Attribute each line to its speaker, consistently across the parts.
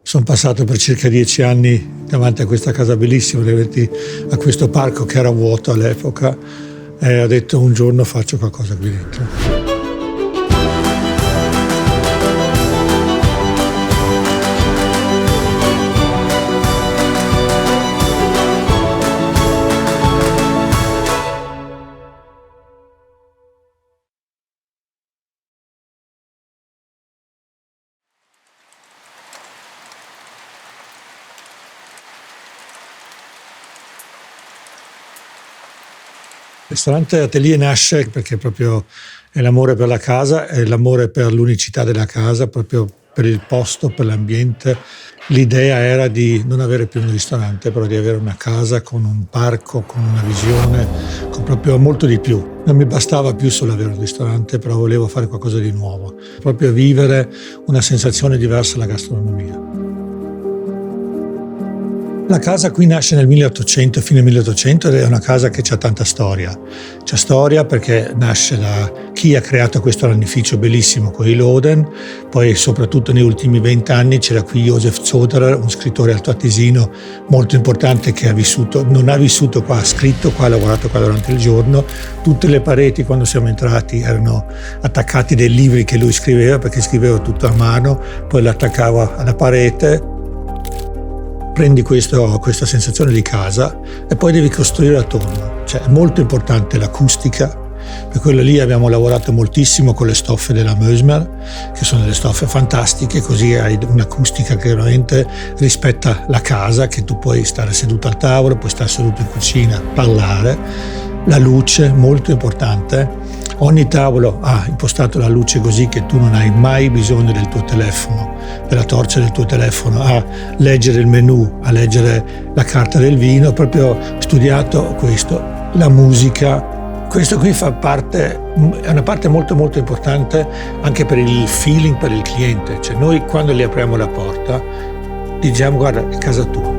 Speaker 1: Sono passato per circa 10 anni davanti a questa casa bellissima, a questo parco che era vuoto all'epoca, e ho detto un giorno faccio qualcosa qui dentro. Il ristorante Atelier nasce perché proprio è l'amore per la casa, è l'amore per l'unicità della casa, proprio per il posto, per l'ambiente. L'idea era di non avere più un ristorante, però di avere una casa con un parco, con una visione, con proprio molto di più. Non mi bastava più solo avere un ristorante, però volevo fare qualcosa di nuovo, proprio vivere una sensazione diversa alla gastronomia. La casa qui nasce nel 1800, fine 1800, ed è una casa che ha tanta storia. C'è storia perché nasce da chi ha creato questo ranificio bellissimo con i Loden, poi soprattutto negli ultimi 20 anni c'era qui Josef Zoderer, un scrittore altoatesino molto importante che non ha vissuto qua, ha scritto qua, ha lavorato qua durante il giorno. Tutte le pareti quando siamo entrati erano attaccati dei libri che lui scriveva, perché scriveva tutto a mano, poi l'attaccava alla parete. Prendi questa sensazione di casa e poi devi costruire attorno. Cioè, è molto importante l'acustica, per quello lì abbiamo lavorato moltissimo con le stoffe della Mosmer, che sono delle stoffe fantastiche, così hai un'acustica che veramente rispetta la casa, che tu puoi stare seduto al tavolo, puoi stare seduto in cucina, parlare. La luce, molto importante. Ogni tavolo ha impostato la luce così che tu non hai mai bisogno del tuo telefono, della torcia del tuo telefono, a leggere il menù, a leggere la carta del vino, proprio studiato questo. La musica, questo qui è una parte molto molto importante anche per il feeling per il cliente. Cioè noi quando gli apriamo la porta diciamo guarda, è casa tua.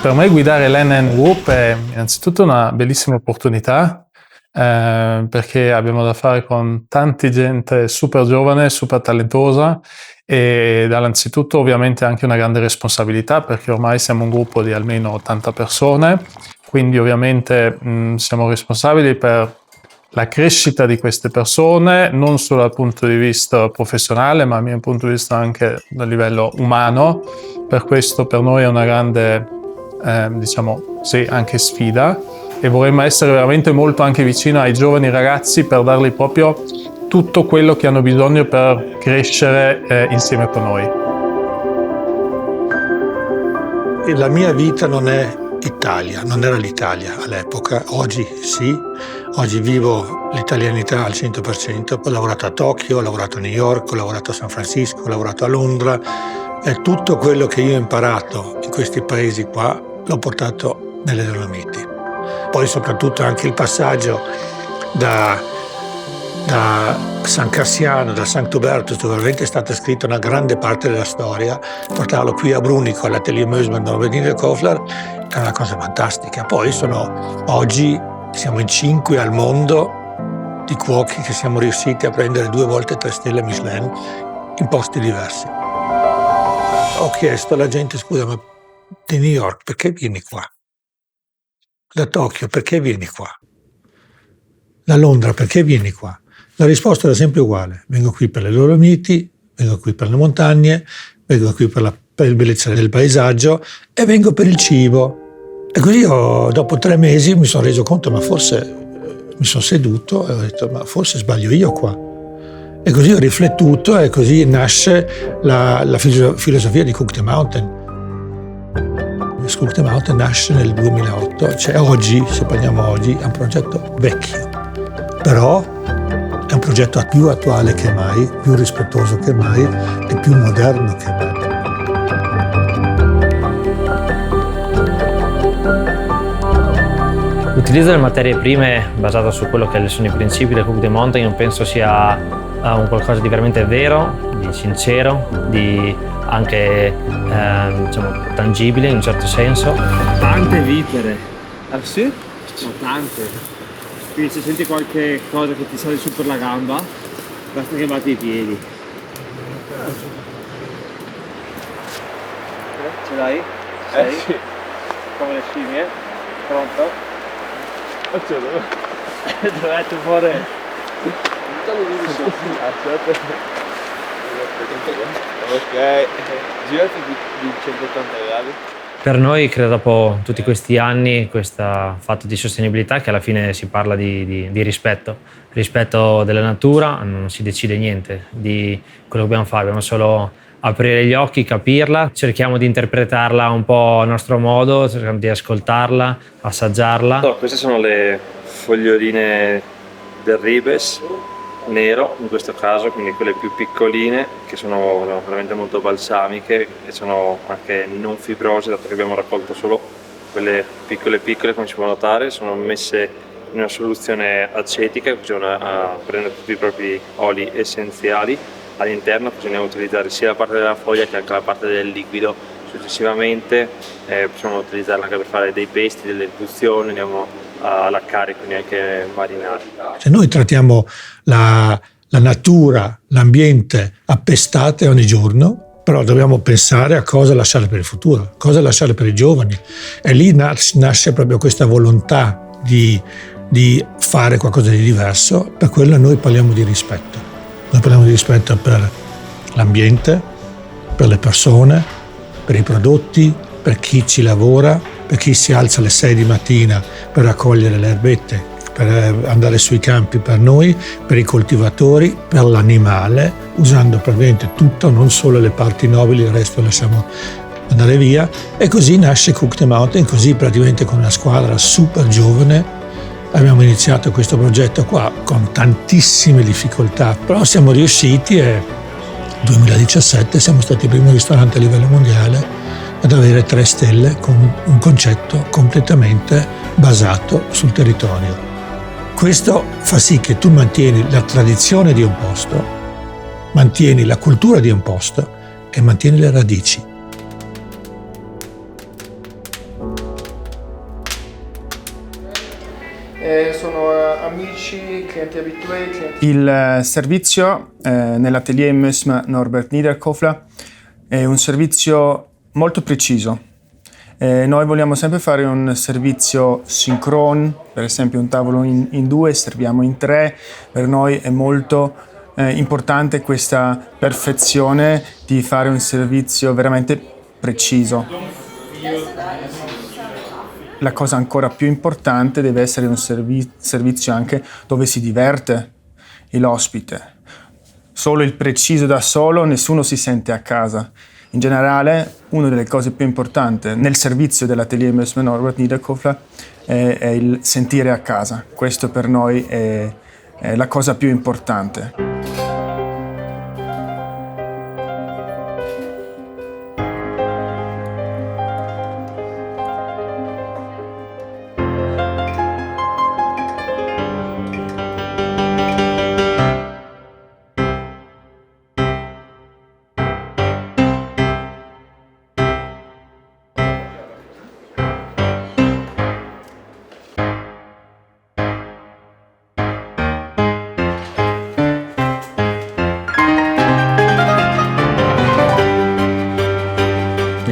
Speaker 2: Per me guidare l'NN Group è innanzitutto una bellissima opportunità perché abbiamo da fare con tanta gente super giovane, super talentuosa e dall'anzitutto ovviamente anche una grande responsabilità perché ormai siamo un gruppo di almeno 80 persone, quindi ovviamente siamo responsabili per la crescita di queste persone non solo dal punto di vista professionale ma dal punto di vista anche a livello umano. Per questo per noi è una grande anche sfida e vorremmo essere veramente molto anche vicino ai giovani ragazzi per dargli proprio tutto quello che hanno bisogno per crescere insieme con noi.
Speaker 1: La mia vita non è Italia, non era l'Italia all'epoca, oggi sì, oggi vivo l'italianità al 100%, ho lavorato a Tokyo, ho lavorato a New York, ho lavorato a San Francisco, ho lavorato a Londra, e tutto quello che io ho imparato in questi paesi qua l'ho portato nelle Dolomiti. Poi soprattutto anche il passaggio da San Cassiano, da Sant'Ubertus, dove veramente è stata scritta una grande parte della storia, portarlo qui a Brunico, all'Atelier Mosmer, dove venire Kofler, è una cosa fantastica. Poi oggi siamo in 5 al mondo di cuochi che siamo riusciti a prendere 2 volte 3 stelle Michelin in posti diversi. Ho chiesto alla gente, scusa, ma di New York perché vieni qua? Da Tokyo perché vieni qua? Da Londra perché vieni qua? La risposta era sempre uguale: vengo qui per le Dolomiti, vengo qui per le montagne, vengo qui per la bellezza del paesaggio e vengo per il cibo. E così dopo 3 mesi mi sono reso conto, ma forse mi sono seduto e ho detto, ma forse sbaglio io qua. E così ho riflettuto e così nasce la filosofia di Cook the Mountain. Cook the Mountain nasce nel 2008, cioè oggi, se parliamo oggi, è un progetto vecchio, però è un progetto più attuale che mai, più rispettoso che mai e più moderno che mai.
Speaker 3: L'utilizzo delle materie prime basato su quello che sono i principi del Cook the Mountain, io penso sia un qualcosa di veramente vero, di sincero, di anche diciamo, tangibile in un certo senso.
Speaker 4: Tante vipere. Ah sì? Ma tante. Quindi se senti qualche cosa che ti sale su per la gamba, basta che batti i piedi. Ce l'hai? Sì. Come le scimmie? Pronto? Dov'è tu fuori?
Speaker 5: Ok, girati di 180 gradi.
Speaker 3: Per noi, credo dopo tutti questi anni, questo fatto di sostenibilità, che alla fine si parla di rispetto della natura, non si decide niente di quello che dobbiamo fare, dobbiamo solo aprire gli occhi, capirla, cerchiamo di interpretarla un po' a nostro modo, cerchiamo di ascoltarla, assaggiarla.
Speaker 6: Allora, queste sono le foglioline del ribes nero in questo caso, quindi quelle più piccoline, che sono veramente molto balsamiche e sono anche non fibrose, dato che abbiamo raccolto solo quelle piccole come si può notare. Sono messe in una soluzione acetica, così a prendere tutti i propri oli essenziali all'interno, così andiamo a utilizzare sia la parte della foglia che anche la parte del liquido. Successivamente possiamo utilizzarla anche per fare dei pesti, delle infusioni, andiamo a laccare, quindi anche marinare.
Speaker 1: Cioè noi trattiamo la natura, l'ambiente a pestate ogni giorno, però dobbiamo pensare a cosa lasciare per il futuro, cosa lasciare per i giovani. E lì nasce proprio questa volontà di fare qualcosa di diverso. Per quello noi parliamo di rispetto. Noi parliamo di rispetto per l'ambiente, per le persone, per i prodotti, per chi ci lavora, per chi si alza alle 6 di mattina per raccogliere le erbette, per andare sui campi per noi, per i coltivatori, per l'animale, usando praticamente tutto, non solo le parti nobili, il resto lasciamo andare via. E così nasce Cook the Mountain, così praticamente con una squadra super giovane abbiamo iniziato questo progetto qua con tantissime difficoltà, però siamo riusciti e nel 2017 siamo stati il primo ristorante a livello mondiale ad avere 3 stelle con un concetto completamente basato sul territorio. Questo fa sì che tu mantieni la tradizione di un posto, mantieni la cultura di un posto e mantieni le radici.
Speaker 7: Sono amici, clienti abituati. Il servizio nell'atelier Mösme Norbert Niederkofler è un servizio molto preciso. Noi vogliamo sempre fare un servizio sincrono, per esempio un tavolo in 2, serviamo in 3. Per noi è molto importante questa perfezione di fare un servizio veramente preciso. La cosa ancora più importante deve essere un servizio anche dove si diverte l'ospite. Solo il preciso da solo, nessuno si sente a casa. In generale, una delle cose più importanti nel servizio dell'atelier Mösme Norbert Niederkofler è il sentire a casa. Questo per noi è la cosa più importante.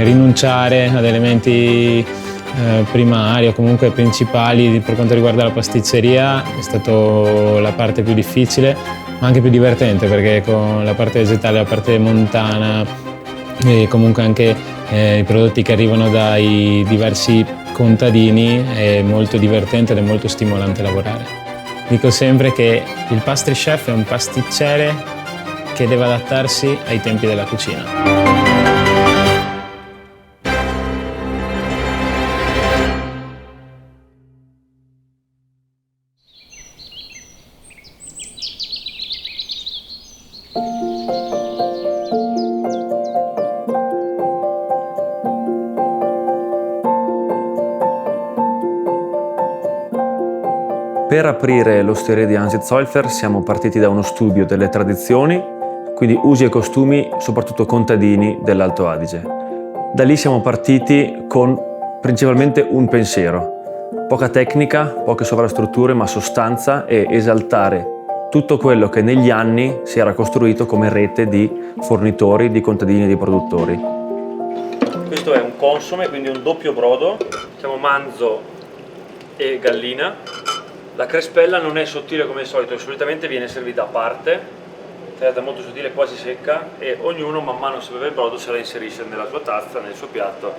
Speaker 8: Rinunciare ad elementi primari o comunque principali per quanto riguarda la pasticceria è stata la parte più difficile, ma anche più divertente, perché con la parte vegetale, la parte montana e comunque anche i prodotti che arrivano dai diversi contadini è molto divertente ed è molto stimolante lavorare. Dico sempre che il pastry chef è un pasticcere che deve adattarsi ai tempi della cucina.
Speaker 9: Per aprire l'osteria di Hansi Zollfer siamo partiti da uno studio delle tradizioni quindi usi e costumi soprattutto contadini dell'Alto Adige. Da lì siamo partiti con principalmente un pensiero: poca tecnica, poche sovrastrutture, ma sostanza e esaltare tutto quello che negli anni si era costruito come rete di fornitori, di contadini e di produttori. Questo è un consome, quindi un doppio brodo, siamo manzo e gallina. La crespella non è sottile come al solito, solitamente viene servita a parte, tagliata molto sottile, quasi secca, e ognuno man mano se beve il brodo se la inserisce nella sua tazza, nel suo piatto.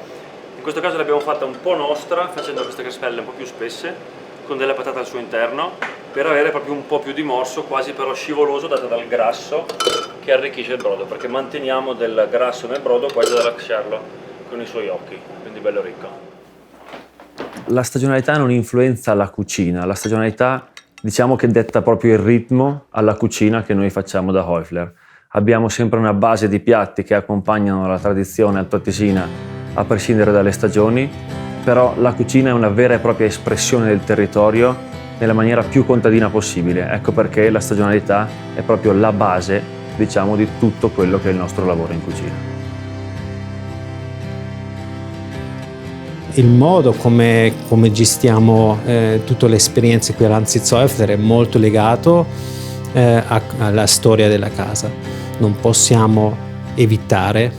Speaker 9: In questo caso l'abbiamo fatta un po' nostra, facendo queste crespelle un po' più spesse, con delle patate al suo interno, per avere proprio un po' più di morso, quasi però scivoloso, dato dal grasso che arricchisce il brodo, perché manteniamo del grasso nel brodo quasi da lasciarlo con i suoi occhi, quindi bello ricco. La stagionalità non influenza la cucina, la stagionalità diciamo che detta proprio il ritmo alla cucina che noi facciamo da Häufler. Abbiamo sempre una base di piatti che accompagnano la tradizione altoatesina a prescindere dalle stagioni, però la cucina è una vera e propria espressione del territorio nella maniera più contadina possibile. Ecco perché la stagionalità è proprio la base, diciamo, di tutto quello che è il nostro lavoro in cucina.
Speaker 10: Il modo come gestiamo tutte le esperienze qui all'Ansiz Häufler è molto legato alla storia della casa. Non possiamo evitare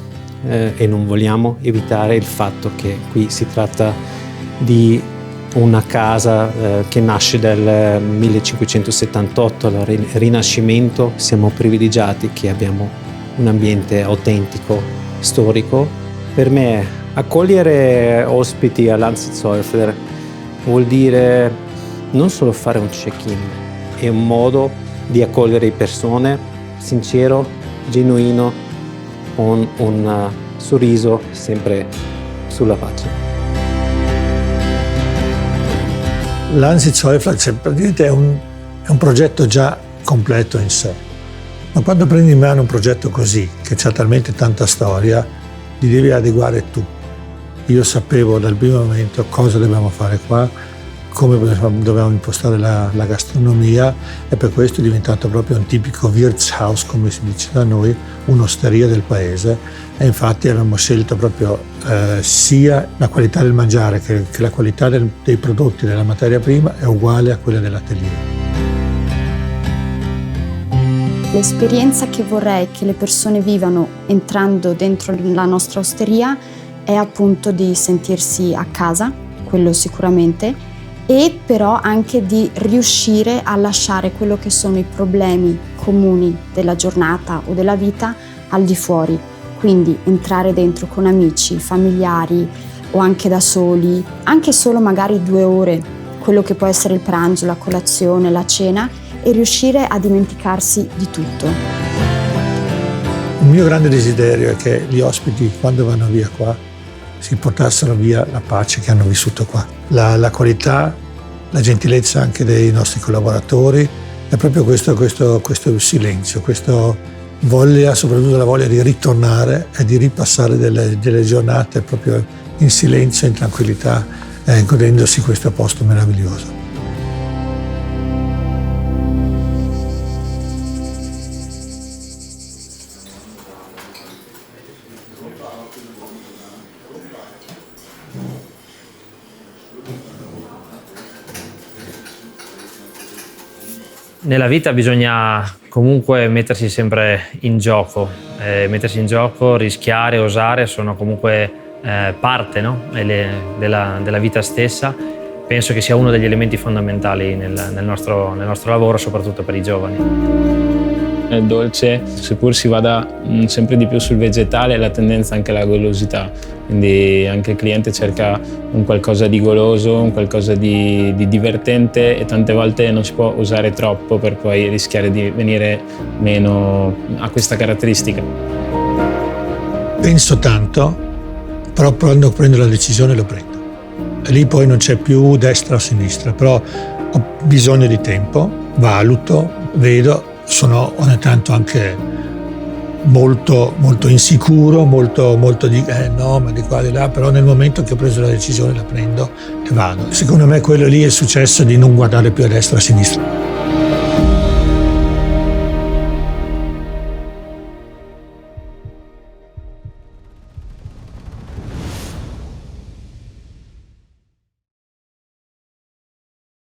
Speaker 10: e non vogliamo evitare il fatto che qui si tratta di una casa che nasce dal 1578, al Rinascimento. Siamo privilegiati che abbiamo un ambiente autentico, storico. Per me accogliere ospiti all'Ansiz Häufler vuol dire non solo fare un check-in, è un modo di accogliere le persone sincero, genuino, con un sorriso sempre sulla faccia.
Speaker 1: L'Ansiz Häufler praticamente è un progetto già completo in sé, ma quando prendi in mano un progetto così, che ha talmente tanta storia, li devi adeguare tu. Io sapevo dal primo momento cosa dovevamo fare qua, come dovevamo impostare la gastronomia, e per questo è diventato proprio un tipico Wirtshaus, come si dice da noi, un'osteria del paese, e infatti abbiamo scelto proprio sia la qualità del mangiare che la qualità dei prodotti, della materia prima è uguale a quella dell'atelier.
Speaker 11: L'esperienza che vorrei che le persone vivano entrando dentro la nostra osteria è appunto di sentirsi a casa, quello sicuramente, e però anche di riuscire a lasciare quello che sono i problemi comuni della giornata o della vita al di fuori. Quindi entrare dentro con amici, familiari o anche da soli, anche solo magari 2 ore, quello che può essere il pranzo, la colazione, la cena, e riuscire a dimenticarsi di tutto.
Speaker 1: Il mio grande desiderio è che gli ospiti, quando vanno via qua, si portassero via la pace che hanno vissuto qua. La qualità, la gentilezza anche dei nostri collaboratori, è proprio questo silenzio, questa voglia, soprattutto la voglia di ritornare e di ripassare delle giornate proprio in silenzio, in tranquillità, godendosi questo posto meraviglioso.
Speaker 3: Nella vita bisogna comunque mettersi sempre in gioco, rischiare, osare, sono comunque parte, no? della vita stessa. Penso che sia uno degli elementi fondamentali nel nostro lavoro, soprattutto per i giovani.
Speaker 8: Nel dolce, seppur si vada sempre di più sul vegetale, la tendenza anche alla golosità, quindi anche il cliente cerca un qualcosa di goloso, un qualcosa di divertente, e tante volte non si può usare troppo per poi rischiare di venire meno a questa caratteristica.
Speaker 1: Penso tanto, però quando prendo la decisione lo prendo. E lì poi non c'è più destra o sinistra, però ho bisogno di tempo, valuto, vedo. Sono ogni tanto anche molto insicuro, molto di no, ma di qua di là, però nel momento che ho preso la decisione la prendo e vado. Secondo me quello lì è il successo di non guardare più a destra e a sinistra.